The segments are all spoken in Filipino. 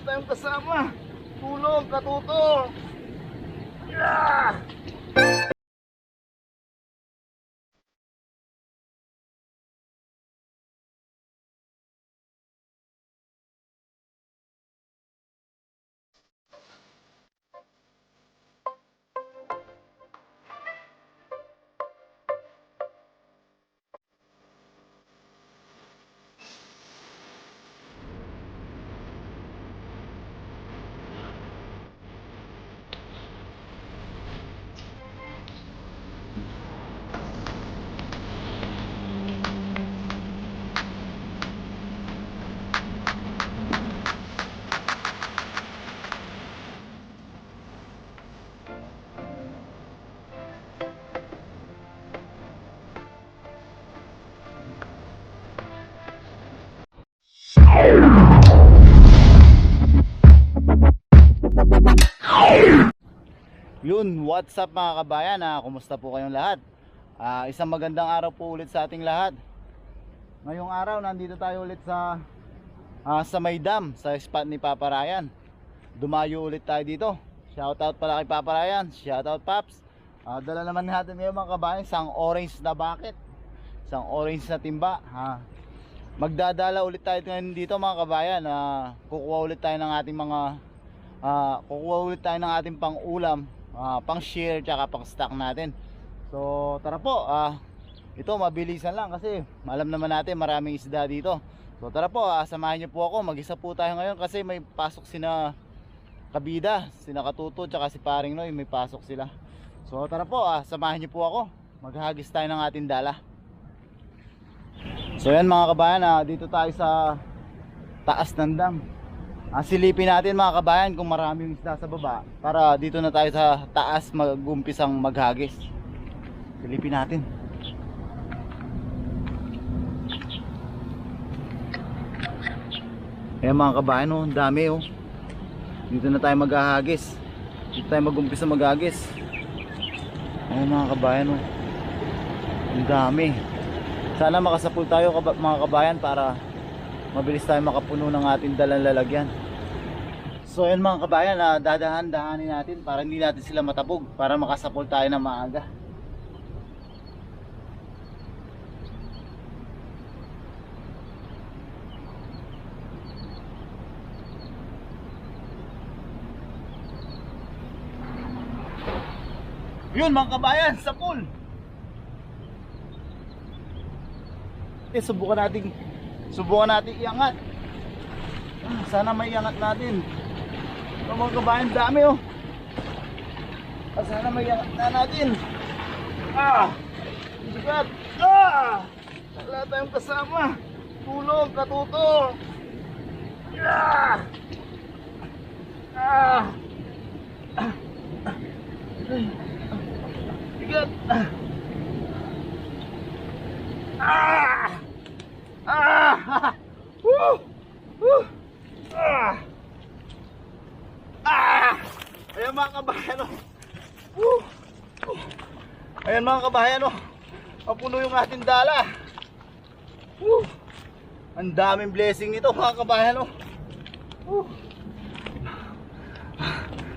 tayong kasama. Tulong, katuto. Yeah! Yun, what's up mga kabayan, kumusta po kayong lahat? Isang magandang araw po ulit sa ating lahat. Ngayong araw nandito tayo ulit sa may dam, sa spot ni Papa Ryan. Dumayo ulit tayo dito. Shoutout pala kay Papa Ryan, shoutout Paps. Dala naman natin ngayon mga kabayan, isang orange na bucket, isang orange na timba. Magdadala ulit tayo ngayon dito mga kabayan. Kukuha ulit tayo ng ating pang-ulam, pang-share tsaka pang-stock natin. So tara po, ito mabilisan lang kasi alam naman natin maraming isda dito. So tara po, samahan niyo po ako. Mag-isa po tayo ngayon kasi may pasok sina Kabida, sina Katuto tsaka si Paring Noy, may pasok sila. So tara po, samahan niyo po ako. Maghagis tayo ng ating dala. So yan mga kabayan, dito tayo sa taas ng dam. Silipin natin mga kabayan kung maraming isda sa baba, para dito na tayo sa taas mag-umpisang maghagis. Silipin natin. Ayan mga kabayan, ang dami oh. Dito na tayo maghahagis. Dito tayo mag-umpisa maghagis. Ayan mga kabayan oh. Ang dami. Sana makasapul tayo mga kabayan para mabilis tayo makapuno ng ating dalang lalagyan. So yan mga kabayan, dadahan-dahanin natin para hindi natin sila matabog, para makasapol tayo ng maaga. Yun mga kabayan, sapul. Subukan natin iangat. Sana may iangat natin. Ito mga kabayan, dami oh. Sana may iangat na natin. Bigat. Wala tayong kasama. Tulong, katuto. Bigat. Ayan mga kabayan oh. Ayan mga kabayan oh. Mapuno yung ating dala. Ang daming blessing nito mga kabayan oh.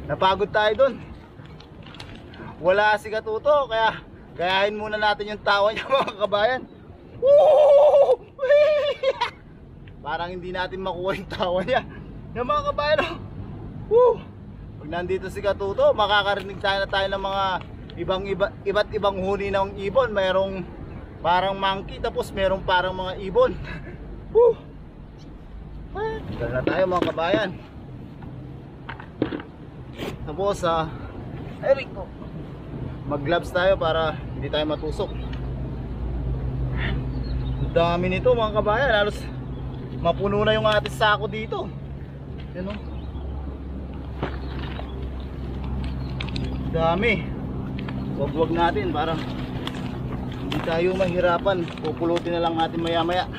Napagod tayo dun. Wala si Katuto, kaya gayahin muna natin yung tawa niya mga kabayan. Parang hindi natin makuha yung tawa niya. Yung mga kabayan oh. Pag nandito si Katuto, makakarinig tayo ng mga iba't ibang huni ng ibon. Mayroong parang monkey, tapos mayroong parang mga ibon. Dala na tayo mga kabayan. Tapos mag-gloves tayo para hindi tayo matusok. Ang dami nito mga kabayan, halos mapuno na yung ating sako dito. Yan oh. Dami. Wag natin para hindi tayo mahirapan. Pupulutin na lang natin maya maya.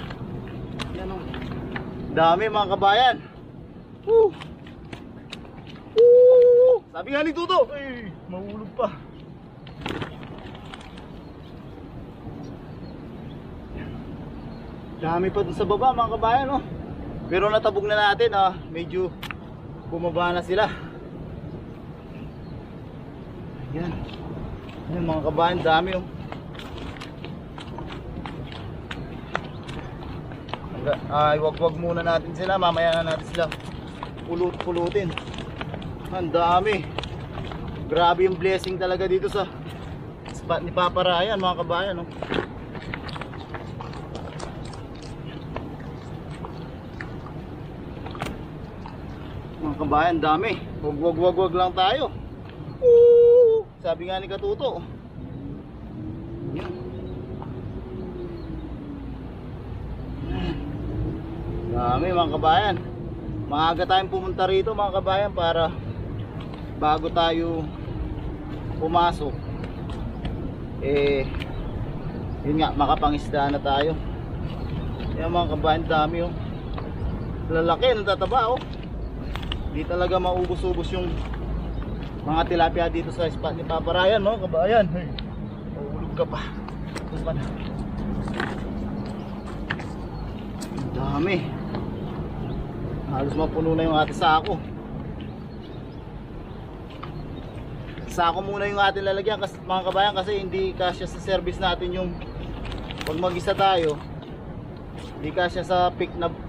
Yan oh. Dami mga kabayan. Sabi nga ni Tuto, mahulog pa. Dami pa dun sa baba mga kabayan oh. Pero natabog na natin medyo bumaba na sila. Yan. Yan mga kabayan, dami oh. Wag muna natin sila, mamaya na natin sila pulutin. Ang dami. Grabe yung blessing talaga dito sa spot ni Papa Ryan mga kabayan oh. Mga kabayan, dami. Wag lang tayo. Sabi nga ni Katuto. Dami mga kabayan. Maaga tayong pumunta rito mga kabayan para bago tayo pumasok yun nga, makapangisda na tayo. Yan mga kabayan, dami oh. Lalaki, natataba oh. Di talaga maubos-ubos yung mga tilapia dito sa spot ni Papa Ryan no kabayan. Hey, mahulog ka pa. Ito pa na. Dami. Halos mapuno na yung ating sako. Sako muna yung ating lalagyan kasi, mga kabayan, kasi hindi kasya sa service natin yung pag mag-isa tayo. Hindi kasya sa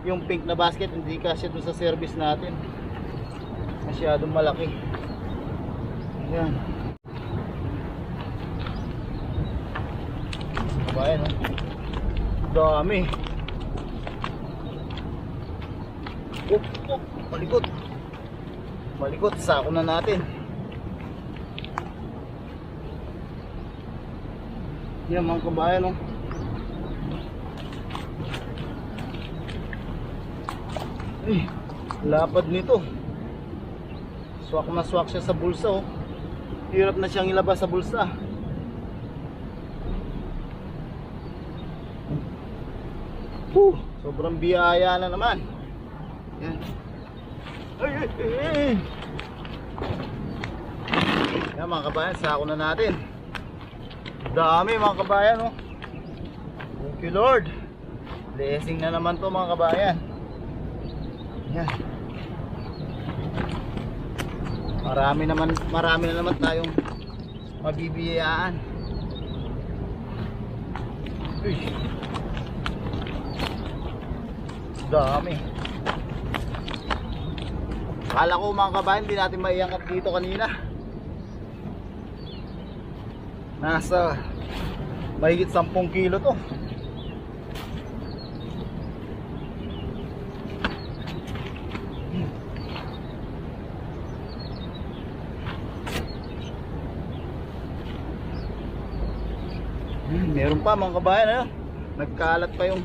yung pink na basket, hindi kasya dun sa service natin. Masyadong malaki. Ayan. Kabayan oh. Dami. Malikot, sako na natin. Yan mga kabayan oh. Lapad nito. Swak na swak siya sa bulsa oh. Hirap na siyang ilabas sa bulsa. Sobrang biyaya na naman. Yan. Yan mga kabayan, sako na natin. Dami mga kabayan oh. Thank you Lord. Blessing na naman to mga kabayan. Yan. Marami na naman tayong mabibiyaan. Dami. Akala ko mga kabayan, hindi natin maiangkat dito kanina. Nasa mahigit 10 kilo to. Meron pa mga kabayan eh. Nagkalat pa yung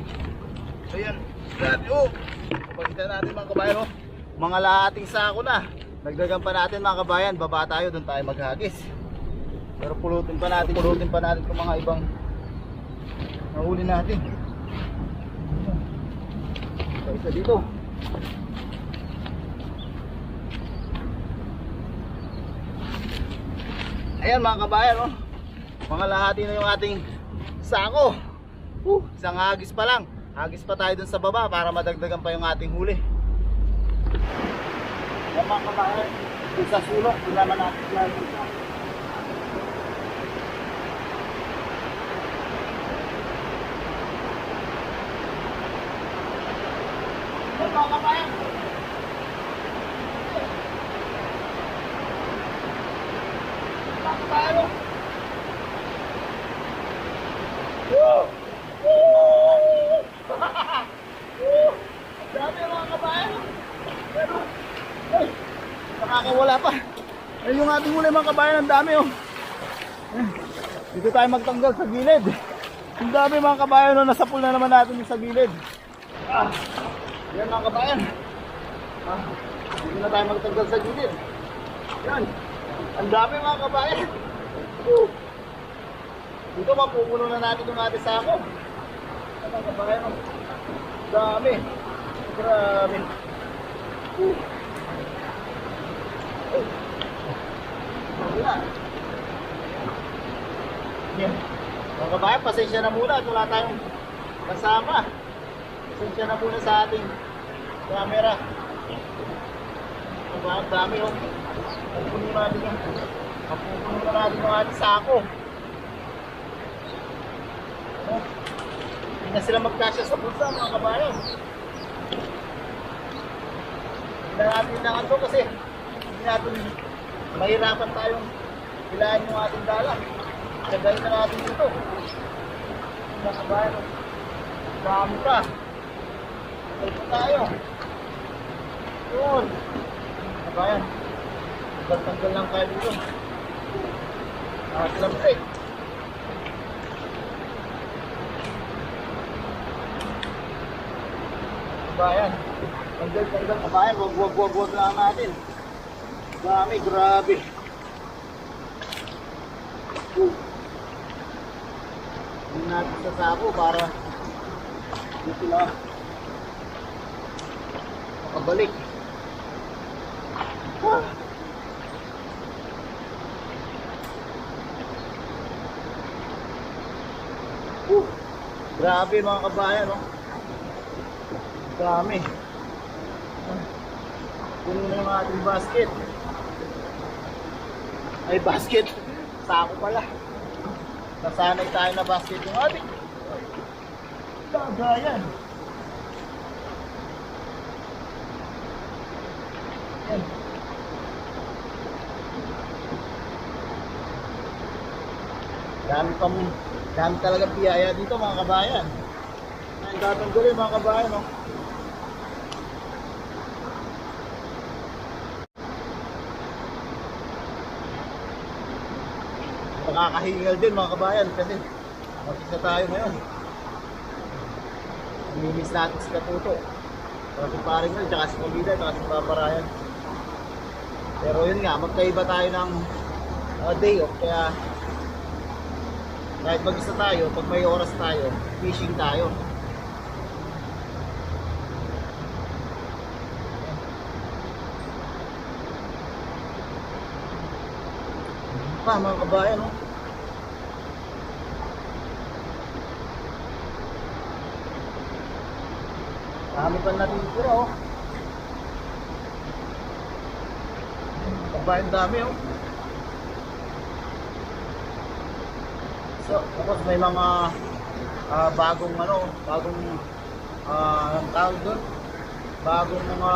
ayan. Grabe oh. Pagkita natin mga kabayan oh. Mga lahating sako na. Nagdagan pa natin mga kabayan. Baba tayo, doon tayo maghagis. Pero pulutin pa natin itong mga ibang nahuli natin. Isa dito. Ayan mga kabayan oh. Mga lahati na yung ating sako. Isang hagis pa lang. Hagis pa tayo dun sa baba para madagdagan pa yung ating huli. Yan mga kabayan, sa sulok, ilaman natin yan. Yan mga kabayan. Mga kabayan. Dami mga kabayan. Pero nakakawala pa. Ayun yung ating huli mga kabayan. Ang dami oh. Dito tayo magtanggal sa gilid. Ang dami mga kabayan oh. Nasa pool na naman natin yung sa gilid. Yan mga kabayan. Dito na tayo magtanggal sa gilid. Yan. Ang dami mga kabayan. Dito mapupuno na natin yung ating sako. Mga kabayan oh. Dami. Grabe. Yan. Mga kabayan, pasensya na muna at wala tayong kasama. Pasensya na muna sa ating camera. Ang dami oh. Pupunin natin yan. Pupunin na natin yung ating sako. Oh. Hindi na sila magkasya sa bulsa mga kabayan. Hindi na natin lang ito kasi hindi natin mahirapan tayong hilahin yung ating dala. Tagayin na natin dito. Mga kabayan. Dami pa. Tagay pa tayo. Yun. Kabayan. Tanggal lang kayo dito. Nakasilampik. Kabayan. Tanggal kabayan. Wag lang natin. Dami, grabe. Hindi natin sa sako para hindi sila makabalik. Grabe mga kabayan, no? Dami. Puno na yung ating basket. Ay, basket. Sako pala. Nasanay tayo na basket yung ating. Lagayan. Yan. Dami talaga piyaya dito mga kabayan. Ang tatanggalin mga kabayan, no? Nakakahingal din mga kabayan kasi mag-isa tayo ngayon. Namimiss natin si Katuto. Si Paringal, tsaka si Pamida, tsaka si Paparayan. Pero yun nga, magkaiba tayo ng day off. Kaya kahit mag-isa tayo, pag may oras tayo, fishing tayo. Pa mga kabayan, no? Dami pa natin dito, oh. Kabayan dami, oh. So, tapos may mga bagong tawag doon, bagong mga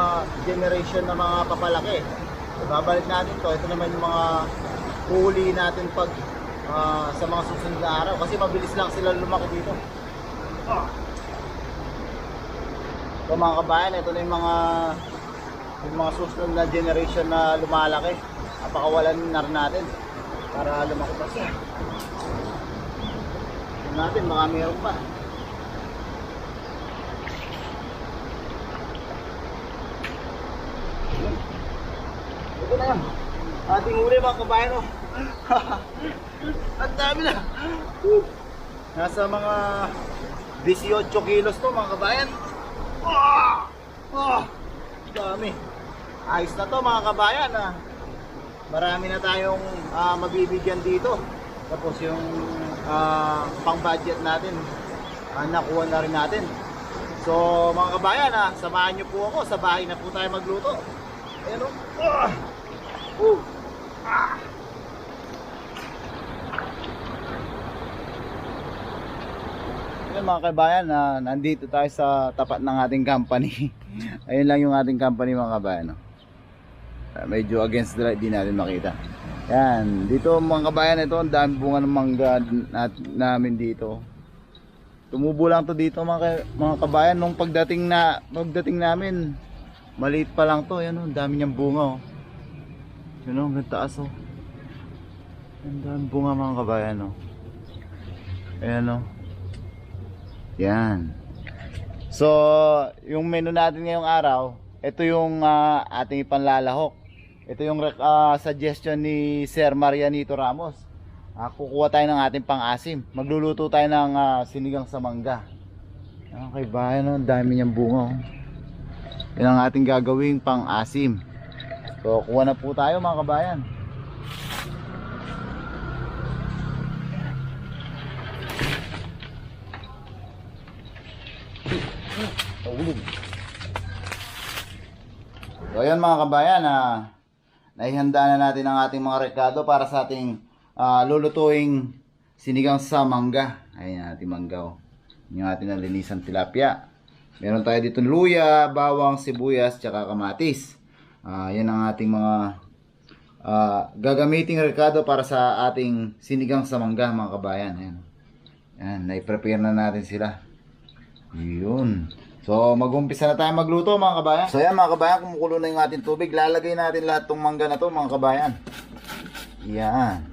generation na mga papalaki. So, babalik natin to. Ito naman yung mga huli natin pag sa mga susunod na araw kasi mabilis lang sila lumaki dito. So mga kabayan, ito na yung mga susunod na generation na lumalaki. Napakawalan na rin natin para lumaki pa siya. Ito natin, mga meron pa. Ito na yan. Ating huli mga kabayan, oh. Ang dami na. Nasa mga 18 kilos to mga kabayan. Dami. Ayos na to mga kabayan, ah. Marami na tayong mabibigyan dito. Tapos yung pang budget natin nakuha na rin natin. So mga kabayan, samahan nyo po ako. Sa bahay na po tayo magluto. Ayan, oh. Ayun mga kabayan, nandito tayo sa tapat ng ating company. Ayun lang yung ating company mga kabayan, no? Medyo against the light, di natin makita. Yan, dito mga kabayan, ito ang dami bunga ng mangga namin dito. Tumubo lang to dito mga kabayan. Nung pagdating namin, maliit pa lang to. Yan, ang dami niyang bunga, oh. Yun, ang taas, oh. Ang dami bunga mga kabayan, oh. Ayan, oh. Yan. So, yung menu natin ngayong araw, ito yung ating ipanlalahok. Ito yung suggestion ni Sir Marianito Ramos. Kukuha tayo ng ating pang-asim. Magluluto tayo ng sinigang sa mangga. Okay, bayan, ang dami niyang bunga, oh. Yan ang ating gagawing pang-asim. So, kuha na po tayo mga kabayan. Ulog. So ayan mga kabayan, naihanda na natin ang ating mga rekado para sa ating lulutuing sinigang sa mangga. Ayan ating mangga, oh. Yung ating nalinisan tilapia. Meron tayo dito luya, bawang, sibuyas, tsaka kamatis. Yan ang ating mga gagamiting rekado para sa ating sinigang sa mangga mga kabayan. Ayan. Ayan, nai-prepare na natin sila. Yun. So, mag-umpisa na tayo magluto mga kabayan. So, yan mga kabayan, kumukulo na yung ating tubig. Lalagay natin lahat tong mangga na to mga kabayan. Yan.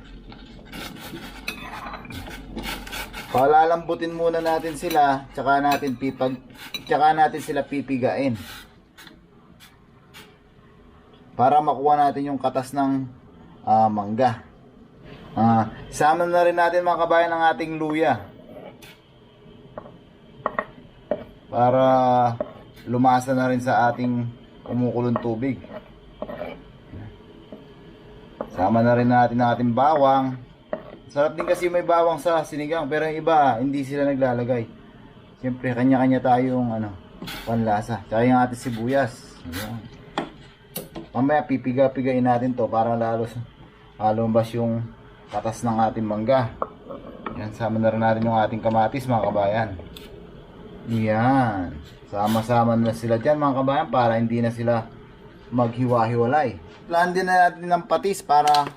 Palalambutin muna natin sila, tsaka natin sila pipigain. Para makuha natin yung katas ng mangga. Sama na rin natin mga kabayan ang ating luya. Para lumasa na rin sa ating kumukulong tubig. Sama na rin natin ang ating bawang. Sarap din kasi may bawang sa sinigang, pero yung iba hindi sila naglalagay. Siyempre kanya-kanya tayong panlasa. Tsaka yung ating sibuyas. Ayan. Mamaya pipiga-pigain natin to para lalo lumabas yung katas ng ating mangga. Yan, sama na rin natin yung ating kamatis mga kabayan. Yan. Sama-sama na sila dyan mga kabayan para hindi na sila maghiwa-hiwalay. Plan din na natin ng patis para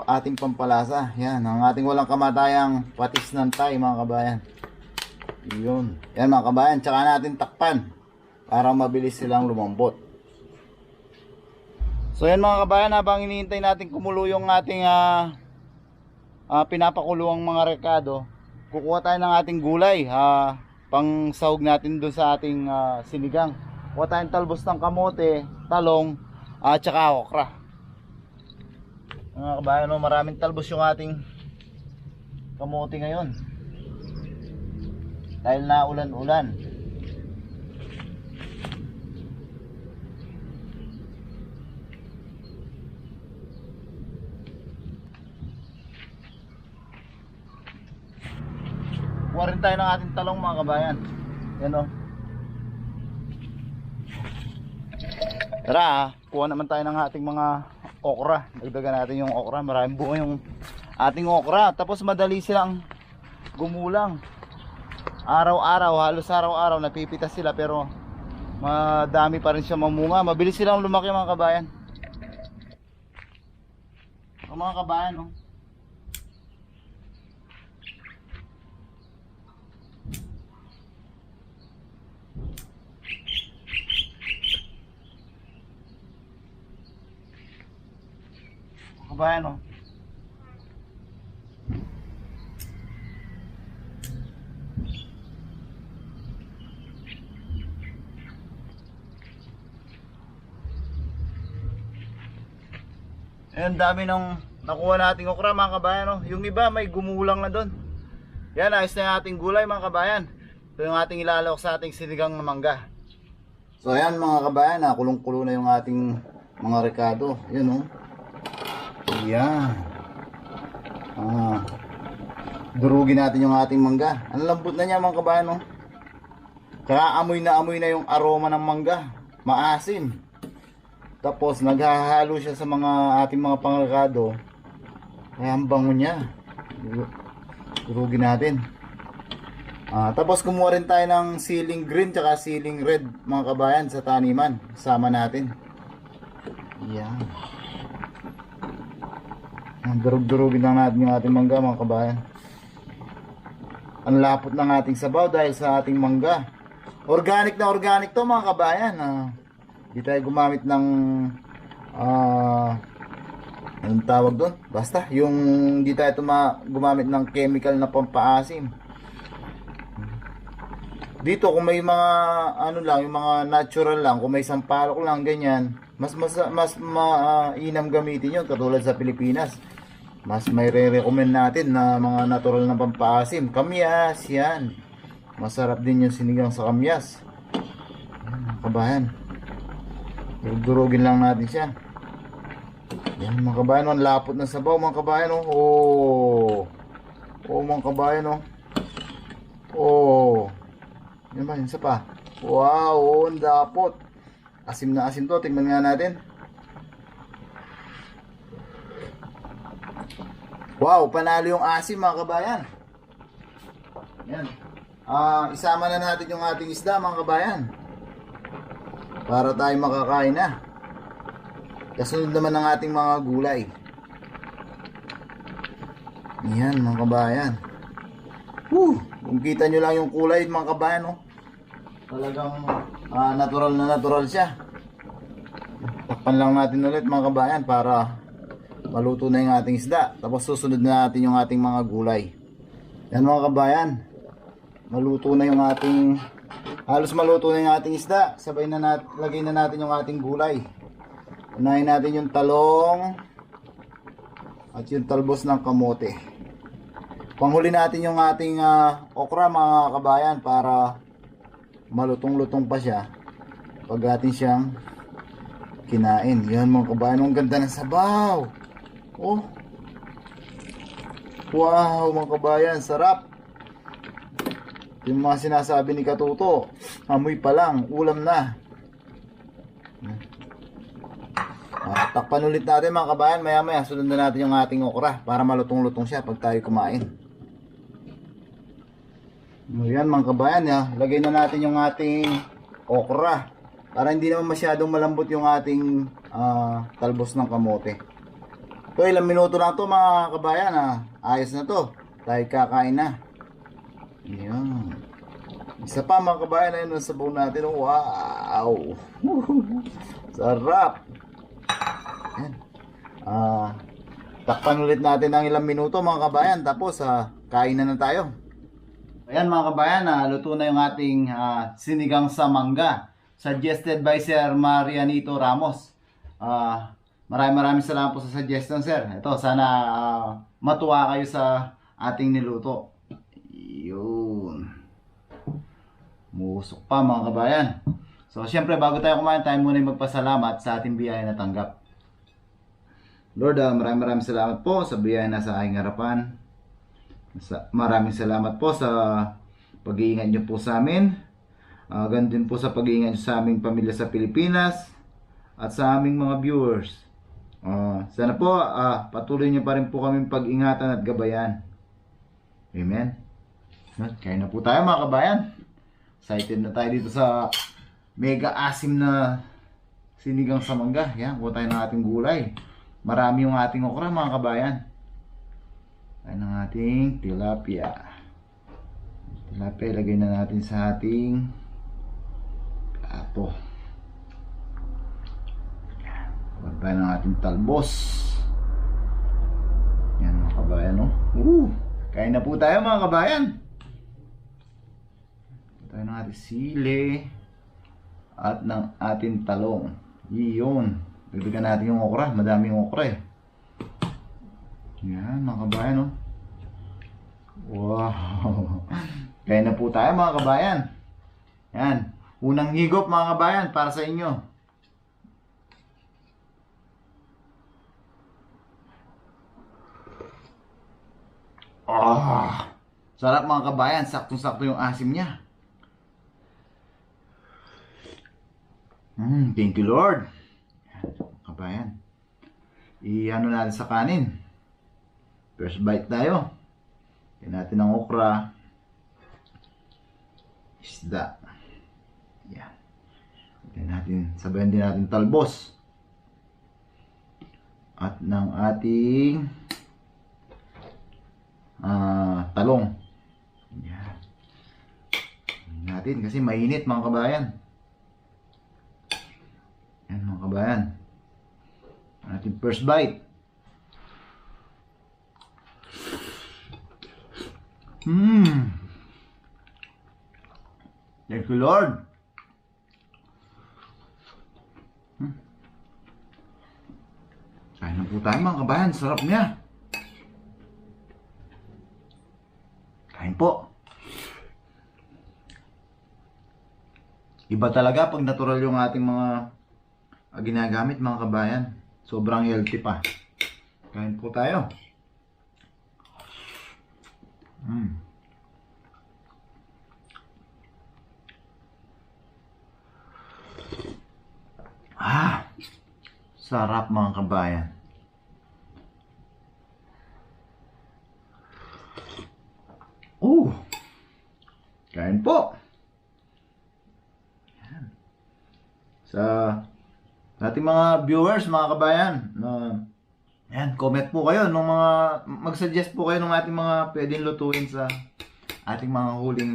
ating pampalasa. Yan, ang ating walang kamatayang patis ng Thai mga kabayan. Yun. Yan mga kabayan, tsaka natin takpan para mabilis silang lumambot. So yan mga kabayan, habang hinihintay natin kumulo yung ating pinapakuluang mga rekado, kukuha tayo ng ating gulay, pang sahog natin dun sa ating sinigang. Kuha tayong talbos ng kamote, talong, tsaka okra. Mga kabayan, maraming talbos yung ating kamote ngayon dahil na ulan-ulan. Kuha rin tayo ng ating talong mga kabayan. Yan o. Tara, kuha naman tayo ng ating mga okra. Dagdagan natin yung okra. Maraming bunga yung ating okra. Tapos madali silang gumulang. Araw-araw, halos araw-araw napipitas sila, pero madami pa rin siya mamunga. Mabilis silang lumaki mga kabayan. Mga kabayan, no? Kabayan, no? Ayan, dami ng nakuha nating okra mga kabayan, no? Yung iba may gumulang na doon. Yan, ayos na yung ating gulay mga kabayan. Ito yung ating ilalawak sa ating sinigang na mangga. So ayan mga kabayan, kulong-kulo na yung ating mga rekado. Yan, no? Yan. Durugin natin yung ating mangga. Ang lambot na niya mga kabayan, no? Tsaka amoy na yung aroma ng mangga. Maasim. Tapos naghahalo siya sa mga ating mga pangrekado. Kaya ang bango niya. Durugin natin. Tapos kumuha rin tayo ng siling green tsaka siling red mga kabayan sa taniman. Sama natin. Yan. Durug-durugin lang natin yung ating mangga mga kabayan. Ang lapot ng ating sabaw dahil sa ating mangga. Organic na organic to mga kabayan. Hindi tayo gumamit ng anong tawag doon? Basta yung hindi tayo gumamit ng chemical na pampaasim. Dito kung may mga yung mga natural lang, kung may sampalok lang ganyan, mas mainam gamitin 'yon katulad sa Pilipinas. Mas may re-recommend natin na mga natural na pampaasim. Kamyas, yan. Masarap din yung sinigang sa kamyas. Yan, kabayan. Durugin lang natin siya. Yan mga kabayan, ang lapot ng sabaw mga kabayan. Oh mga kabayan, yan ba, isa pa. Wow, ang lapot. Asim na asim to. Tingnan nga natin. Wow, panalo yung asim mga kabayan. Yan. Isama na natin yung ating isda mga kabayan. Para tayo makakain na. Kasunod naman ng ating mga gulay. Yan mga kabayan. Kung kita nyo lang yung kulay mga kabayan, oh. Talagang natural na natural siya. Takpan lang natin ulit mga kabayan para maluto na yung ating isda. Tapos susunod na natin yung ating mga gulay. Yan mga kabayan. Maluto na yung ating, halos maluto na yung ating isda. Sabay na lagay na natin yung ating gulay. Unahin natin yung talong at yung talbos ng kamote. Panghuli natin yung ating okra mga kabayan para malutong-lutong pa siya pag atin siyang kinain. Yan mga kabayan, ang ganda ng sabaw. Oh, wow mga kabayan, sarap. Yung mga sinasabi ni Katuto, amoy pa lang, ulam na. Takpan ulit natin mga kabayan. Maya maya sunod na natin yung ating okra para malutong-lutong siya pag tayo kumain. Yan mga kabayan, lagay na natin yung ating okra para hindi naman masyadong malambot yung ating talbos ng kamote. So ilang minuto lang to mga kabayan, ayos na to. Tayo kakain na. Yan. Isa pa mga kabayan, ayun ang sabaw natin. Wow. Sarap. Yan. Takpan ulit natin ng ilang minuto mga kabayan. Tapos kain na tayo. Ayan mga kabayan, luto na yung ating sinigang sa mangga. Suggested by Sir Marianito Ramos. Maraming salamat po sa suggestion, sir. Ito, sana matuwa kayo sa ating niluto. Yun. Musok pa mga kabayan. So, syempre, bago tayo kumain, tayo muna magpasalamat sa ating biyaya na tanggap. Lord, maraming salamat po sa biyaya na sa aking harapan. Maraming salamat po sa pag-iingat nyo po sa amin. Ganun din po sa pag-iingat nyo sa aming pamilya sa Pilipinas at sa aming mga viewers. Sana po patuloy nyo pa rin po kami pag-ingatan at gabayan. Amen. Kaya na po tayo mga kabayan. Excited na tayo dito sa mega asim na sinigang sa mangga. Yan, kuha tayo ng ating gulay. Marami yung ating okra mga kabayan. Tayo ng ating tilapia. Tilapia ilagay na natin sa ating plato. Kuha tayo ng ating talbos. Yan mga kabayan, no? Kain na po tayo mga kabayan. Tayo ng ating sili at ng ating talong. Iyon. Bibigyan natin yung okra. Madami yung okra eh. Yan mga kabayan, no? Wow. Kain na po tayo mga kabayan. Yan. Unang higop mga kabayan para sa inyo. Sarap mga kabayan. Saktong-sakto yung asim niya. Thank you Lord. Kabayan. I-ano natin sa kanin. First bite tayo. Yan natin ang okra. Isda. Yan. Yan natin. Sabayan din natin talbos. At ng ating talong. Yan. Yan natin kasi mainit mga kabayan. Yan mga kabayan. Ating first bite. Thank you Lord. Kain na po tayo mga kabayan. Sarap niya. Kain po. Iba talaga pag natural yung ating mga ginagamit mga kabayan. Sobrang healthy pa. Kain po tayo. Sarap mga kabayan. Kain po. Sa ating mga viewers, mga kabayan, comment po kayo nung mag-suggest po kayo ng ating mga pwedeng lutuin sa ating mga huling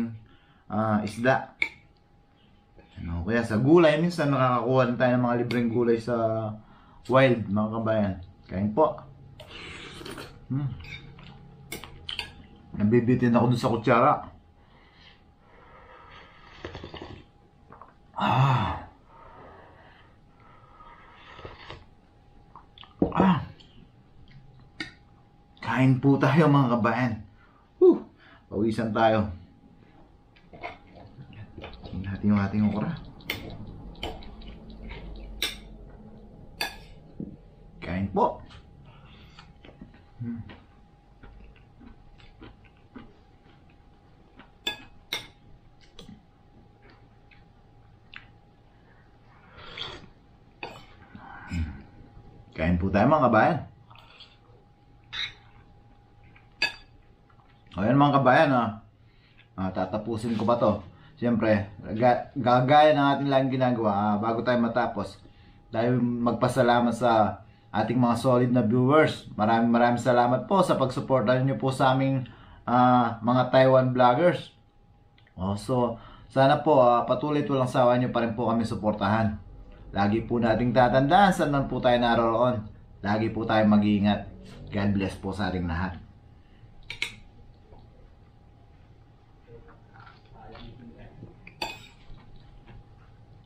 isda. Kaya sa gulay, minsan nakakakuha na tayo ng mga libreng gulay sa wild, mga kabayan. Kain po. Nabibitin ako dun sa kutsara. Kain po tayo mga kabayan. Pawisan tayo. Tingnan natin yung ating okra. Kain po. Kain po tayo mga kabayan. Ayan mga kabayan, tatapusin ko pa to. Siyempre, gagaya ng ating laging ginagawa, bago tayo matapos, dahil magpasalamat sa ating mga solid na viewers. Maraming salamat po sa pagsuporta niyo po sa aming mga Taiwan vloggers. So, sana po patuloy walang sawa niyo pa rin po kami suportahan. Lagi po nating tatandaan saan man po tayo naroon. Lagi po tayo mag-iingat. God bless po sa ating lahat.